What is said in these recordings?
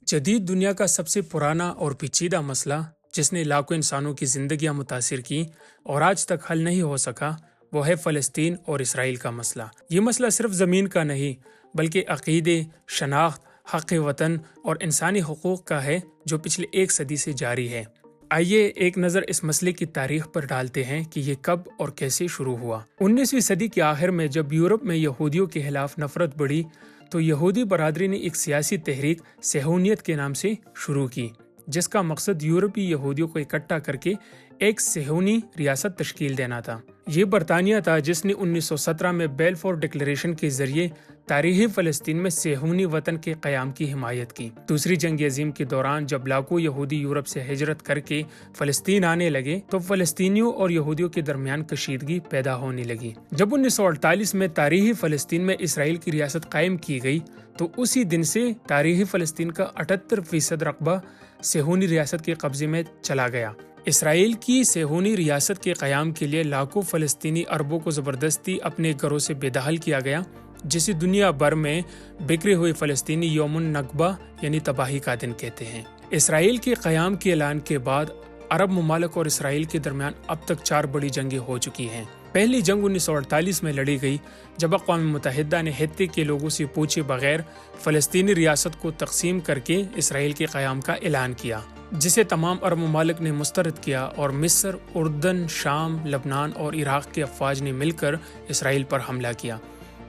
جدید دنیا کا سب سے پرانا اور پیچیدہ مسئلہ جس نے لاکھوں انسانوں کی زندگیاں متاثر کی اور آج تک حل نہیں ہو سکا، وہ ہے فلسطین اور اسرائیل کا مسئلہ۔ یہ مسئلہ صرف زمین کا نہیں بلکہ عقیدے، شناخت، حق وطن اور انسانی حقوق کا ہے، جو پچھلے 1 صدی سے جاری ہے۔ آئیے ایک نظر اس مسئلے کی تاریخ پر ڈالتے ہیں کہ یہ کب اور کیسے شروع ہوا۔ 19ویں صدی کے آخر میں جب یورپ میں یہودیوں کے خلاف نفرت بڑھی تو یہودی برادری نے ایک سیاسی تحریک صہیونیت کے نام سے شروع کی، جس کا مقصد یورپی یہودیوں کو اکٹھا کر کے ایک صہیونی ریاست تشکیل دینا تھا۔ یہ برطانیہ تھا جس نے 1917 میں بیلفور ڈکلیریشن کے ذریعے تاریخی فلسطین میں صہیونی وطن کے قیام کی حمایت کی۔ دوسری جنگ عظیم کے دوران جب لاکھوں یہودی یورپ سے ہجرت کر کے فلسطین آنے لگے تو فلسطینیوں اور یہودیوں کے درمیان کشیدگی پیدا ہونے لگی۔ جب 1948 میں تاریخی فلسطین میں اسرائیل کی ریاست قائم کی گئی تو اسی دن سے تاریخی فلسطین کا 78% رقبہ صہیونی ریاست کے قبضے میں چلا گیا۔ اسرائیل کی صہیونی ریاست کے قیام کے لیے لاکھوں فلسطینی عربوں کو زبردستی اپنے گھروں سے بے دخل کیا گیا، جسے دنیا بھر میں بکھرے ہوئے فلسطینی یوم النکبہ یعنی تباہی کا دن کہتے ہیں۔ اسرائیل کے قیام کے اعلان کے بعد عرب ممالک اور اسرائیل کے درمیان اب تک 4 بڑی جنگیں ہو چکی ہیں۔ پہلی جنگ 1948 میں لڑی گئی جب اقوام متحدہ نے خطے کے لوگوں سے پوچھے بغیر فلسطینی ریاست کو تقسیم کر کے اسرائیل کے قیام کا اعلان کیا، جسے تمام عرب ممالک نے مسترد کیا اور مصر، اردن، شام، لبنان اور عراق کے افواج نے مل کر اسرائیل پر حملہ کیا،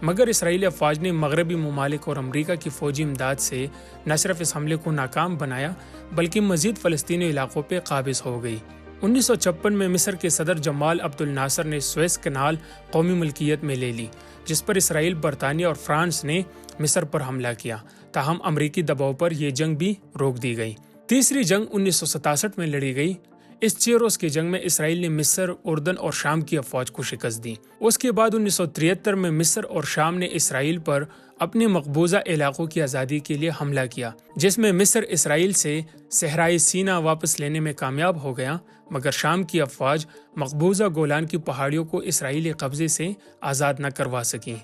مگر اسرائیلی افواج نے مغربی ممالک اور امریکہ کی فوجی امداد سے نہ صرف اس حملے کو ناکام بنایا بلکہ مزید فلسطینی علاقوں پہ قابض ہو گئی۔ 1956 میں مصر کے صدر جمال عبد الناصر نے سویس کنال قومی ملکیت میں لے لی، جس پر اسرائیل، برطانیہ اور فرانس نے مصر پر حملہ کیا، تاہم امریکی دباؤ پر یہ جنگ بھی روک دی گئی۔ تیسری جنگ 1967 میں لڑی گئی۔ اس 6 روز کی جنگ میں اسرائیل نے مصر، اردن اور شام کی افواج کو شکست دی۔ اس کے بعد 1973 میں مصر اور شام نے اسرائیل پر اپنے مقبوضہ علاقوں کی آزادی کے لیے حملہ کیا، جس میں مصر اسرائیل سے صحرائے سینا واپس لینے میں کامیاب ہو گیا، مگر شام کی افواج مقبوضہ گولان کی پہاڑیوں کو اسرائیلی قبضے سے آزاد نہ کروا سکیں۔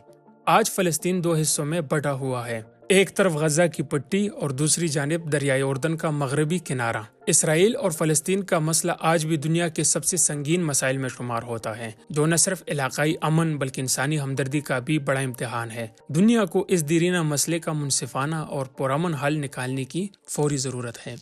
آج فلسطین 2 حصوں میں بٹا ہوا ہے، ایک طرف غزہ کی پٹی اور دوسری جانب دریائے اردن کا مغربی کنارہ۔ اسرائیل اور فلسطین کا مسئلہ آج بھی دنیا کے سب سے سنگین مسائل میں شمار ہوتا ہے، جو نہ صرف علاقائی امن بلکہ انسانی ہمدردی کا بھی بڑا امتحان ہے۔ دنیا کو اس دیرینہ مسئلے کا منصفانہ اور پرامن حل نکالنے کی فوری ضرورت ہے۔